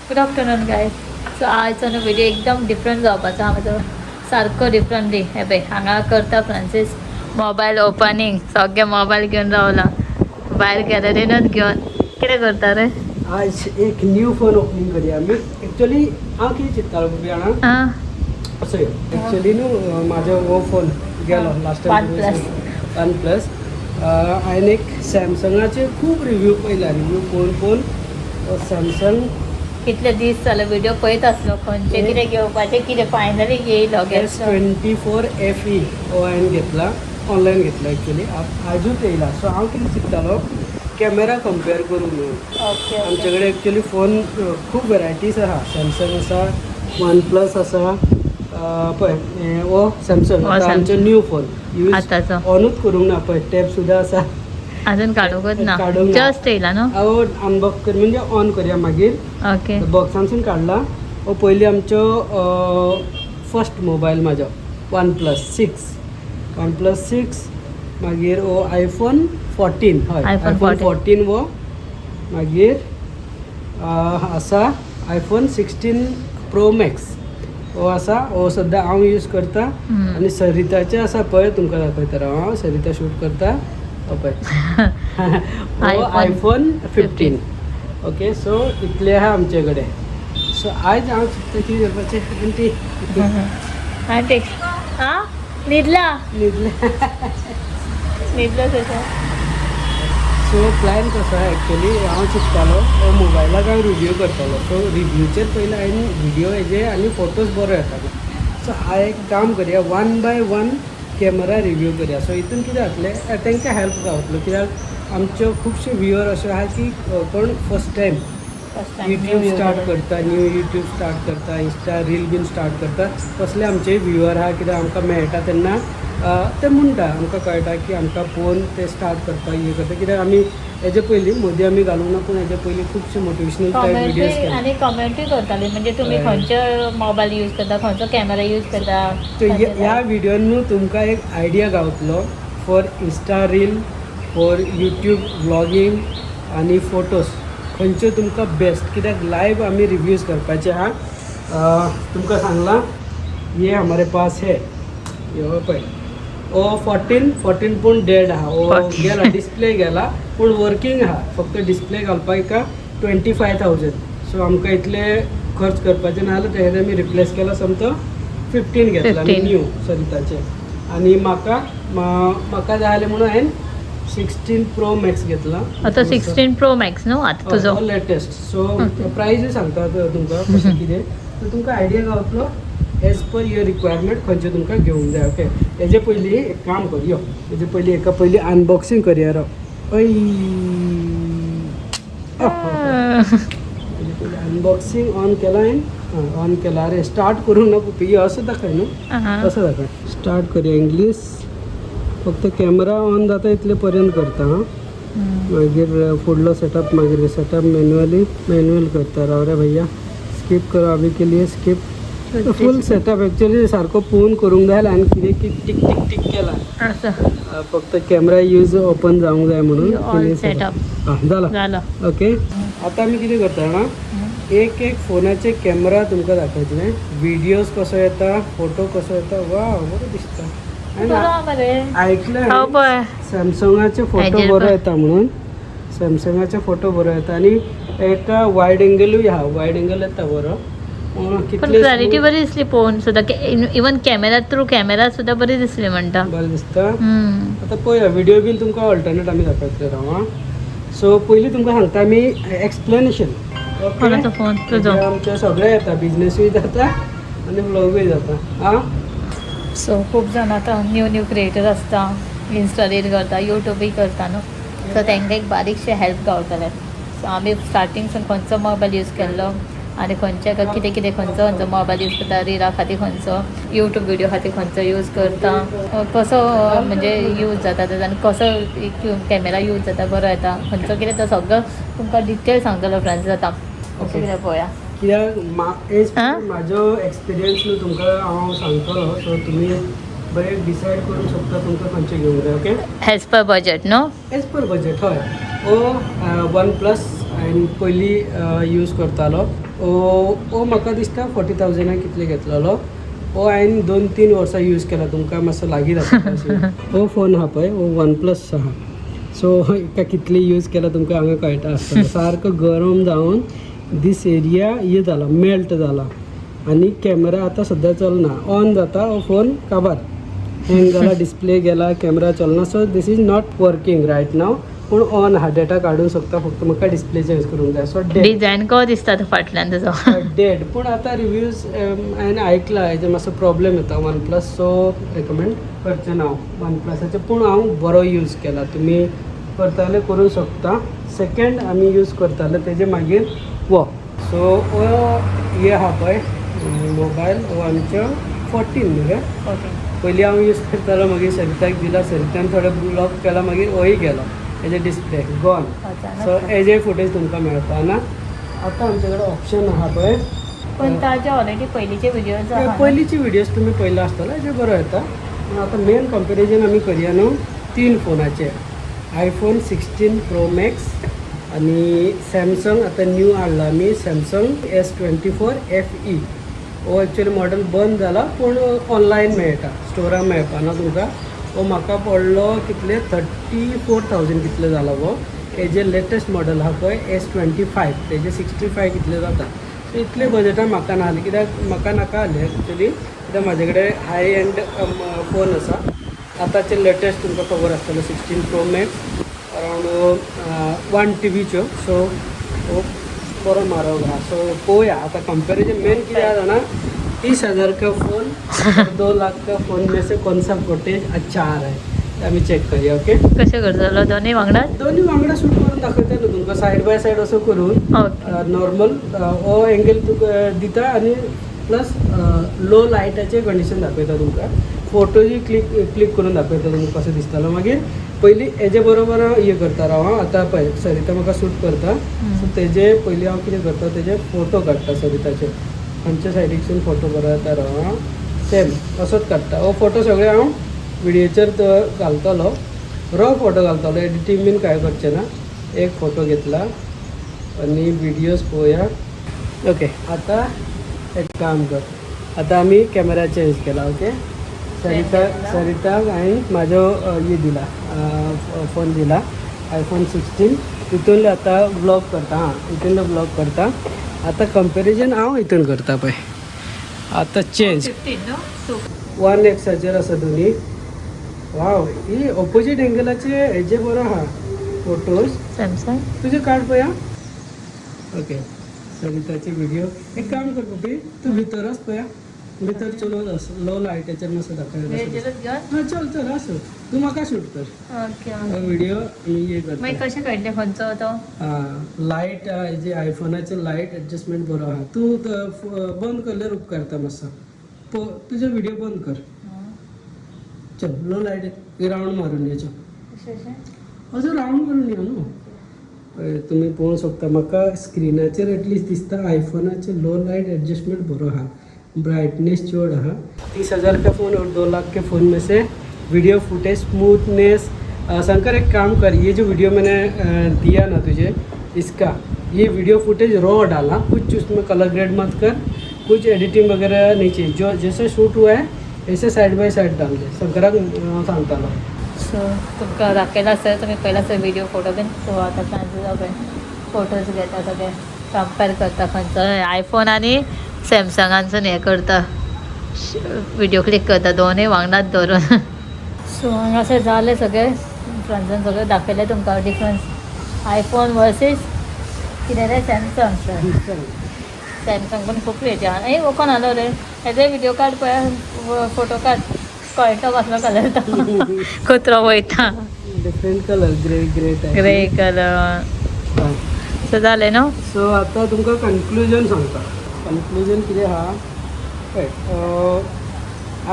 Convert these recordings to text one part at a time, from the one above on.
Good afternoon guys. So आयचो न्हू video एकदम डिफरंट जावपाचो हा म्हाजो सारको डिफरंट डे. हे पळय हांगा करता फ्रांसीस मोबायल ओपनिंग. सगळे मोबायल घेवन रावला भायर गॅलरीनूच घेवन. कितें करता रे? आज एक न्यू फोन ओपनिंग करूया आमी. एक्चुअली हांव कितें चिंत्तालो पळय जाणा, आं असो एक्चुअली न्हू म्हाजो हो फोन गेलो लास्ट टायम वन प्लस. हांवें एक सॅमसंगाचे खूब रिव्यू पळयला. रिव्यू पळोवन सॅमसंग कितले दीस जाले व्हिडिओ पळयत आसलो खंयचे कितें घेवपाचें कितें फायनली येयलो S24 FE हो हांवें घेतला. ऑनलायन घेतला एक्चुअली. आजूच येयला. सो हांव कितें चिंत्तालो कॅमेरा कंपेर करूंक म्हणून. ओके आमचे कडेन एक्चुअली फोन खूब वेरायटीज आहा. सॅमसंग आसा, वन प्लस आसा. पळय हो सॅमसंग आमचो न्यू फोन यूज आतांचो ऑनूच करूंक ना. पळय टॅब सुद्दां आसा. अजून काडूंकच ना, काडूंक ना. जस्ट येयला न्हू. हांव अनबॉक्स कर म्हणजे ऑन करया मागीर. ओके बॉक्सांसून काडला. हो पयली आमचो फर्स्ट मोबायल म्हाजो वन प्लस 6. मागीर हो आयफोन 14. हय iPhone आयफोन 14 हो. मागीर आसा आयफोन 16 प्रो मॅक्स हो आसा. हो सद्दां हांव यूज करता. आनी सरिताचे आसा पळय, तुमकां दाखयता राव. हांव सरिता शूट करता. हो पळय हो आयफोन 15. ओके सो इतले आहा आमचे कडेन. सो आयज हांव चिंतता कितें करपाचें. आंटी आंटी आं न्हिदला न्हिदले. न्हिदलो तेजो. सो प्लॅन कसो आहा एक्चुअली. हांव चिंततालो हो मोबायलाक हांव रिव्यू करतालो. सो रिव्यूचेर पयलीं हांवें व्हिडिओ हेजे आनी फोटोज बरो येतालो. सो हांव एक काम करया, 1 बाय 1 कॅमेरा रिव्यू करया. सो हितून कितें जातलें तांकां हेल्प गावतलो. कित्याक आमच्यो खुबशे व्ह्युअर अशे आहा की कोण फर्स्ट टायम यूट्यूब स्टार्ट करता, न्यू यूट्यूब स्टार्ट करता, इंस्टा रील बीन स्टार्ट करता. तसले आमचे व्ह्युअर आहा. कित्याक आमकां मेळटा तेन्ना ते म्हणटा, आमकां कळटा की आमकां पळोवन ते स्टार्ट करता हे करता. कित्याक आमी हेजे पयलीं मोदी आमी घालूंक ना, पूण हेजे पयलीं खुबशे मोटिवेशनल टायप व्हिडियोज केले. आनी कमेंटूय करताली म्हणजे तुमी खंयचो मोबायल यूज करता, खंयचो कॅमेरा यूज करता. ह्या व्हिडिओन न्हू तुमकां एक आयडिया गावतलो for Insta reel, for YouTube व्लॉगींग आनी फोटोज खंयच्यो तुमकां बेस्ट. कित्याक लायव्ह आमी रिव्यूज करपाचे आहा. तुमकां सांगलां ये हमारे पास है. हो पळय हो 14 पूण डेड आहा. हो गेला, डिस्प्ले गेला पूण वर्कींग आहा. फक्त डिस्प्ले घालपाक एका 25,000. सो आमकां इतले खर्च करपाचे ना जाल्यार तेजे आमी रिप्लेस केला. समतो 15 घेतला न्यू सरिताचे. आनी म्हाका जाय आसलें म्हणून हांवें 16 प्रो मॅक्स घेतला. आतां 16 प्रो मॅक्स न्हू आता तुजो लेटेस्ट. सो प्रायसूय सांगता तुमकां कशें कितें. तर तुमकां आयडिया गावतलो एज पर युअर रिक्वायरमेंट खंयचे तुमकां घेवंक जाय. ओके हेजे पयलीं एक काम कर यो. हेजे पयलीं एका पयलीं अनबॉक्सिंग करया राव. हेजे पयलीं अनबॉक्सिंग ऑन केला हांवें. ऑन केला. अरे स्टार्ट करूंक ना पळय असं दाखय न्हू. असं दाखय. स्टार्ट करया. इंग्लीश फक्त कॅमेरा ऑन जाता इतले पर्यंत करता. मागीर फुडलो सेटअप, मागीर सेटअप मॅन्युअल करता. राव रे भैया स्किप करो अभी के लिए स्किप. फुल सेटअप एक्चुअली सारको पळोवन करूंक जाय. आनी कितें की टिक टिक टिक केला. फक्त कॅमेरा यूज ओपन जावंक जाय म्हणून सेटअप जाला. ओके आतां आमी कितें करता जाणा, एक फोनाचे कॅमेरा तुमकां दाखयतले. व्हिडिओज कसो येता, फोटो कसो येता. वाव बरो दिसता. ऐकलं सॅमसंगाचे फोटो बरो येता म्हणून. सॅमसंगाचे फोटो बरो येता आनी एका वायड एंगलूय आहा. वायड एंगल येता बरो. क्लॅरिटी बरी दिसली पळोवन सुद्दां. इवन कॅमेरा थ्रू कॅमेरा सुद्दां बरी दिसली म्हणटा. बरें दिसता. आतां पळया व्हिडिओ बीन तुमकां ऑल्टरनेट आमी दाखयतले राव. सो पयलीं तुमकां सांगता आमी एक्सप्लेनेशन. कोणाचो फोन तुजो? आमचे सगळें येता. बिजनेसूय जाता आनी व्लॉगूय जाता. सो खूब जाण आतां न्यू क्रिएटर आसता, इन्स्टा रील करता, यूट्यूबय करता न्हू. सो तांकां एक बारीकशें हेल्प गावतलें. सो आमी स्टार्टींगसून खंयचो मोबायल यूज केल्लो आनी खंयचे कितें खंयचो मोबायल यूज करता, रिला खातीर खंयचो, यूट्यूब व्हिडिओ खातीर खंयचो यूज करता, कसो म्हणजे यूज जाता तेजो आनी कसो कॅमेरा यूज जाता बरो येता, खंयचो कितें तो सगळो तुमकां डिटेल सांगतलो फ्रेंड्स जाता. अशें कितें पळोवया. कित्याक म्हाजो एक्सपिरियन्स न्हू तुमकां हांव सांगतलो. सो तुमी बरें डिसायड करूंक शकता तुमकां खंयचें घेवंक जाय. ओके एज पर बजेट न्हू. As per budget. हय हो वन प्लस हांवें पयलीं यूज करतालो ओ म्हाका दिसता 40,000 कितले घेतलेलो हो हांवें 2-3 वर्सां यूज केला तुमकां मातसो लागीं दाखयता हो फोन आहा पळय हो OnePlus आहा सो एका कितली यूज केला तुमकां हांगा कळटा आसतलो सारको गरम जावन दीस एरिया हे जाला मेल्ट जाला आनी कॅमेरा आतां सद्या चलना ऑन जाता हो फोन काबार हँग जाला डिस्प्ले गेला कॅमेरा चलना so this is not working right now पूण ऑन आहा डेटा काडूंक शकता फक्त म्हाका डिस्प्ले चेंज करूंक जाय सो डिझायन को दिसता तो फाटल्यान तेजो डेड पूण आतां रिव्यूज हांवें आयकला हेजे मातसो प्रॉब्लेम येता OnePlus सो रेकमेंड करचें ना हांव OnePlusaचे पूण हांव बरो यूज केला तुमी करताले करूंक शकता सेकंड आमी यूज करताले तेजे मागीर वो सो हो हे आहा पळय मोबायल हो आमचो 14 न्ही रे पयलीं हांव यूज करतालो मागीर सरिताक दिला सरितान थोडे ब्लॉक केला मागीर होय गेलो हेजे डिस्प्ले गॉन सो हेजे फुटेज तुमकां मेळपा ना आतां आमचे कडेन ऑप्शन आहा पळय पण ताजे ऑलरेडी पयलींचे व्हिडियोज पयलींचे व्हिडियोज तुमी पयलो आसतलो हेजे बरो येता पूण आतां मेन कंपेरिजन आमी करया न्हू 3 फोनाचे iPhone 16 Pro Max आनी सॅमसंग आतां न्यू हाडला आमी सॅमसंग S24 FE हो एक्चुअली मॉडल बंद जाला पूण ऑनलायन मेळटा स्टोराक मेळपाना तुमकां हो म्हाका पडलो कितले 34,000 कितले जाला हो हेजे लेटस्ट मॉडल आहा पळय S25 तेजे 65 कितले जाता सो इतले बजेटान म्हाका नासले कित्याक म्हाका नाका आसले एक्चुअली कित्याक म्हाजे कडेन हाय एंड फोन आसा आतांचे लेटस्ट तुमकां खबर आसतलो 16 Pro Max अरावंड 1 TBच्यो सो हो बरो म्हारग आहा सो पळोवया आतां कंपेरिजन मेन कितें आहा जाणा 30,000 का फोन 2 लाख का फोन में से कौन सा फुटेज अच्छा आ रहा है आम्ही चेक करूया ओके कशें करतलो दोन्ही वांगडा वांगडा शूट करून दाखयता न्हू तुमकां सायड बाय सायड असो करून नॉर्मल हो एंगल तुका दिता आनी प्लस लो लायटाचें कंडिशन दाखयता तुमकां फोटोजी क्लिक करून दाखयता तुमकां कसो दिसतालो मागीर पयलीं हेजे बरोबर हांव हे करता राव हांव आतां पळय सरिता म्हाका शूट करता सो तेजे पयलीं हांव कितें करता तेजे फोटो काडटा सरिताचे खंयच्या सायडीकसून फोटो बरो येता राव हांव सेम असोच काडटा हो फोटो सगळे हांव व्हिडियोचेर घालतलो रॉ फोटो घालतलो एडिटींग बीन कांय करचें ना एक फोटो घेतला आनी व्हिडियोज पळोवया ओके आतां एक काम कर आतां आमी कॅमेरा चेंज केला ओके सरिताक हांवें म्हाजो हे दिला फोन दिला iPhone 16 हितून आतां ब्लॉग करता हितून ब्लॉग करता आतां कंपेरिजन हांव हितून करता पळय आतां चेंज 1xचेर आसा दोनी वाव ही ऑपोजीट एंगलाचे हेजे बरो आहा फोटोज सॅमसंग तुजे काड पळया ओके सरिताचे व्हिडिओ एक काम कर पपी तू भितरच पळया भितर चलोत आस लो लायटाचेर मातसो दाखयता हां चल चल आस तू म्हाका शूट कर व्हिडिओ आमी हे करता कशें कळटलें खंयचो तो लायट हेजे आयफोनाचे लायट एडजस्टमेंट बरो आहा तू बंद करल्यार उपकारता मातसो तुजो व्हिडिओ बंद कर चल लो लायट रावंड मारून येचो असो रावंड करून या न्हू तुमी पळोवंक शकता म्हाका स्क्रिनाचेर एटलिस्ट दिसता आयफोनाचे लो लाइट एडजस्टमेंट बरो आहा ब्राइटनेस चड आहा 30,000 का फोन और 2 लाख के फ़ोन में से वीडियो फुटेज स्मूथनेस शंकर एक काम कर ये जो वीडियो मैंने दिया ना तुझे इसका ये वीडियो फुटेज रॉ डाला कुछ उसमें कलर ग्रेड मत कर कुछ एडिटिंग वगैरह नहीं चाहिए जो जैसे शूट हुआ है ऐसे साइड बाय साइड डाल दे शंकराक सांगतालो सो तुमकां दाखयला आसतलें तुमी पयलां व्हिडिओ फोटो बीन सो आतां सांजो फोटोज घेता सगळे कंपेर करता खंयचो आयफोन आनी सॅमसंगांसून हें करता व्हिडिओ क्लिक करता दोनूय वांगडाच धरून सो हांगा अशें जालें सगळें फ्रंटान सगळें दाखयलें तुमकां डिफरन्स आयफोन वर्सीस कितें रे सॅमसंग सॅमसंग पण खूब रेटी आहा ए ओपन आलो रे हेजे व्हिडिओ काड पळय फोटो काड कळटा कसलो कलर तो कुत्रो वयता different colour grey colour so जालें न्हू सो आतां तुमकां कन्क्लुजन सांगता कन्क्लुजन कितें आहा पळय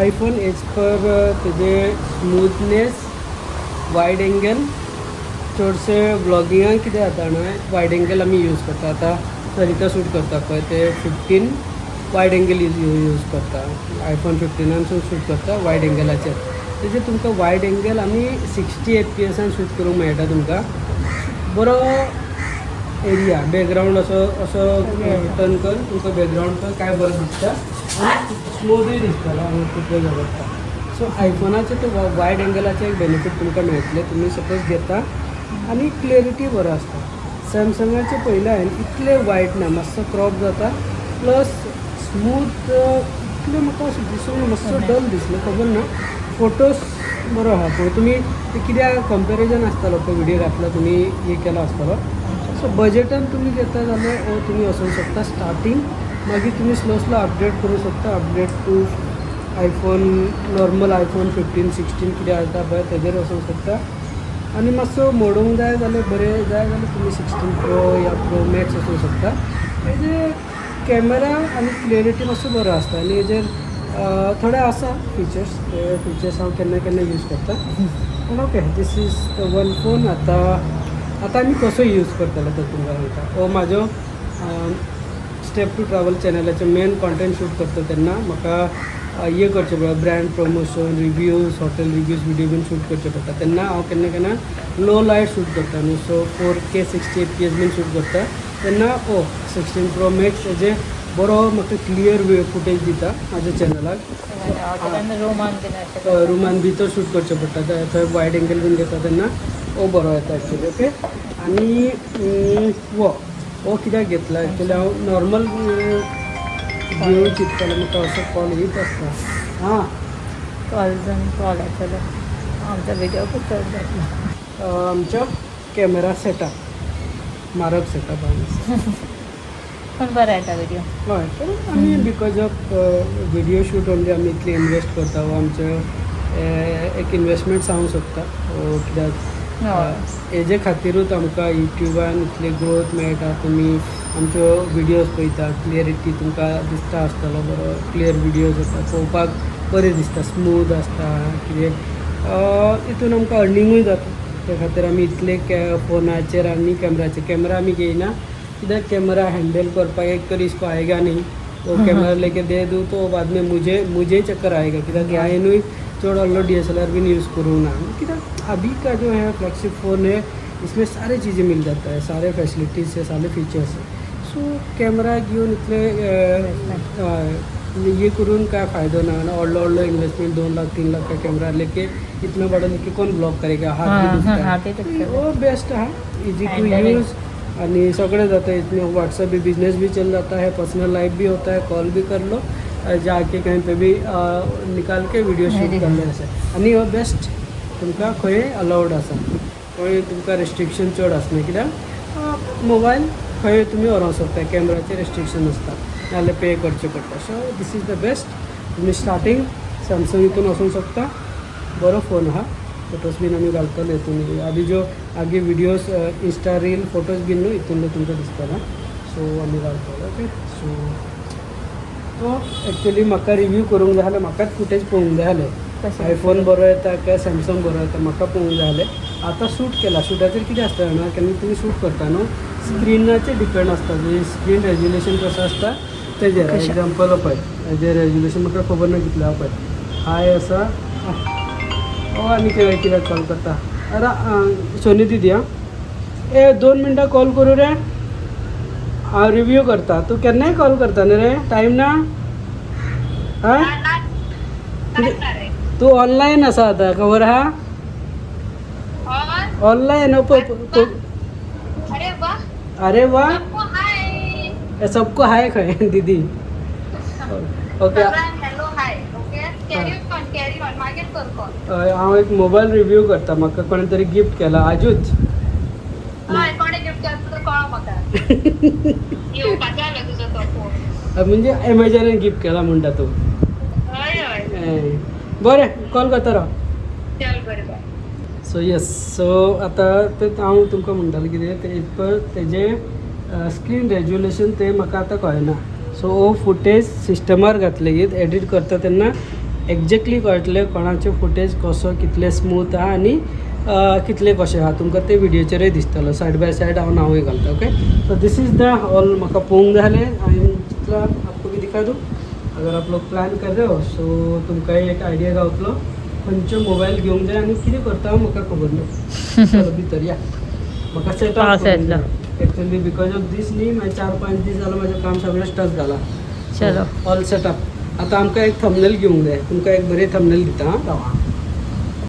आयफोन एज पर तेजे स्मूथनेस वायड एंगल चडशे ब्लॉगिंगाक कितें जाता न्हय वायड एंगल आमी यूज करता आतां सरिता शूट करता पळय ते 15 वायड एंगल यूज करता आयफोन 15 शूट करता वायड एंगलाचेर तेजे तुमकां वायड एंगल आमी 60 FPS शूट करूंक मेळटा तुमकां बरो एरिया बॅकग्राऊंड असं टर्न कर तुमचं बॅकग्राऊंड पण काय बरं दिसतं आणि स्मूथली दिसतला आणि खूप वेळ आवडटा. सो आयफोनाचे तो वायड एंगलाचे एक बेनिफीट तुमकां मेळटले तुम्ही सपोज घेता आणि क्लियरिटी बरो आसता. सॅमसंगाचे पयले हांवें इतले वायट ना मातसो क्रॉप जाता प्लस स्मूथ इतले म्हाका अशें दिसूंक ना मातसो डल दिसलो खबर ना. फोटोज बरो आहा पळय तुमी ते कित्याक कंपॅरिजन आसतालो तो व्हिडिओ घातला तुमी हे केलो आसतलो. सो बजेटान तुमी घेता जाल्यार हो तुमी वचूंक शकता स्टार्टींग मागीर तुमी स्लो स्लो अपडेट करूं शकता. Update to iPhone normal iPhone 15, 16 कितें येता पळय तेजेर वचूंक शकता. आनी मातसो मोडूंक जाय जाल्यार बरें जाय जाल्यार तुमी 16 प्रो या प्रो मॅक्स वचूंक शकता. हेजे कॅमेरा आनी क्लियरिटी मातसो बरो आसता आनी हेजेर थोडे आसा फिचर्स ते फिचर्स हांव केन्ना केन्ना यूज करता. पूण okay this is the one phone. आतां आमी कसो यूज करतलो तो तुमकां सांगता. हो म्हाजो स्टेप टू ट्रॅवल चॅनलाचे मेन कॉन्टेंट शूट करता तेन्ना म्हाका हे करचें पडटा brand promotion reviews hotel reviews video बीन शूट करचे पडटा. तेन्ना हांव केन्ना केन्ना लो लायट शूट करता न्हू. So 4K 60 FPS bin shoot करता तेन्ना 16 प्रो मॅक्स हेजे बरो म्हाका क्लियर फुटेज दिता म्हाज्या चॅनलाक. रुमान भितर शूट करचें पडटा थंय वायड एंगल बीन घेता तेन्ना बरो येता एक्चुली. ओके आनी हो कित्याक घेतला एक्चुली हांव नॉर्मल घेवूं चिंततालो म्हाका असो कॉल येत आसता. हां कॉल येतलो आमचा व्हिडिओ खूप चड जातलो. आमचो कॅमेरा सेटअप म्हारग सेटअप आहा पण बरो येता व्हिडिओ. हय तर आमी बिकॉज ऑफ व्हिडिओ शूट म्हणजे आमी इतली इन्वेस्ट करता हो आमचो एक इन्वेस्टमेंट सांगूंक सोदता. कित्याक हेजे खातीरूच आमकां युट्यूबान इतले ग्रोथ मेळटा. तुमी आमच्यो विडियोज पळयता क्लियरिटी तुमकां दिसता आसतलो बरो क्लियर विडियोज येता पळोवपाक बरें दिसता स्मूथ आसता कितें हितून आमकां अर्निंगूय जाता. त्या खातीर आमी इतले फोनाचेर आनी कॅमेरा आमी घेयना कित्याक कॅमेरा हँडल करपाक एक तर इसको आएगा नहीं. वो कैमरा लेके दे दूँ तो बाद में मुझे चक्कर आएगा कित्याक हांवेंनूय चड व्हडलो DSLR बीन यूज करूंक ना. कित्याक अभी का जो है फ्लैगशिप फ़ोन है इसमें सारी चीज़ें मिल जाता है सारे फैसिलिटीज़ है सारे फीचर्स है. सो कॅमेरा घेवन इतले ये करून काय फायदो ना. व्हडलो इन्वेस्टमेंट 2 लाख 3 लाख का कॅमेरा लेके इतना बड़ा लेके कौन ब्लॉग करेगा. हाथ भी वो बेस्ट है इजी टू यूज़ आणि सगळे जाता है. इसमें व्हाट्सएप भी बिजनेस भी चल जाता है पर्सनल लाइफ भी होता है कॉल भी कर लो जाके कहीं पे भी निकाल के वीडियो शूट कर लो अशें. आणि हो बेस्ट तुमकां खंय अलाउड आसा खंय तुमकां रेस्ट्रिक्शन चड आसना कित्याक मोबायल खंय तुमी व्हरोंक शकता कॅमेराचे रेस्ट्रिक्शन आसता नाजाल्यार पे करचें पडटा. So this is the best. तुमी स्टार्टींग सॅमसंग हितून वचूंक शकता बरो फोन आहा. फोटोज बीन आमी घालतले हितून आदी ज्यो आगे विडियोज इंस्टा रील फोटोज बीन न्हू हितून तुमकां दिसतलो. सो आमी घालतले ओके. सो तो एक्चुअली म्हाका रिव्यू करूंक जाय जाल्यार म्हाकाच फुटेज पळोवंक जाय जालें आयफोन बरो येता काय सॅमसंग बरो येता म्हाका पळोवंक जाय जालें. आतां शूट केला शूटाचेर कितें आसता जाणा केन्ना तुमी शूट करता न्हू स्क्रिनाचेर डिपेंड आसता म्हणजे स्क्रीन रेजुलेशन कसो आसता तेजेर. एग्जाम्पल पळय हेजेर रेजुलेशन म्हाका खबर ना कितलें आहा पळय हाय आसा. आनी कित्याक कॉल करता अरे सोनी दीदी आं 2 मिनटां कॉल करूं रे हांव रिव्यू करता. तूं केन्नाय कॉल करता न्ही रे टायम ना. हां तूं ऑनलायन आसा आतां खबर आहा ऑनलायन. अरे वा सबको हाय खंय दीदी. ओके हांव एक मोबायल रिव्यू करता म्हाका कोणें तरी गिफ्ट केला आजूच. म्हणजे एमेझॉनान गिफ्ट केला म्हणटा तूं. बरें कॉल करता राव. सो येस सो आतां तें हांव तुमकां म्हणटालो कितें तेजें स्क्रीन रेजुलेशन तें म्हाका आतां कळना. सो हो फुटेज सिस्टमार घातलें एडीट करता तेन्ना एक्झॅक्टली कळटलें कोणाचें फुटेज कसो कितलें स्मूथ आहा आनी कितलें कशें आहा तुमकां ते व्हिडिओचेरूय दिसतलो सायड बाय सायड हांव नांवूय घालता. Okay so this is the all म्हाका पळोवंक जाय जालें हांवें चिंतलां आपको भी दिखा दूं अगर आप लोग प्लॅन कर रहे हो सो तुमकांय एक आयडिया गावतलो खंयचो मोबायल घेवंक जाय आनी कितें करता हांव म्हाका खबर ना. भितर या म्हाका setup actually because of these न्ही मागीर 4-5 दीस जालो म्हजें काम सगळें स्टक जालां. चलो ऑल सेटअप. आतां आमकां एक थंबनेल घेवंक जाय. तुमकां एक बरी थंबनेल दिता.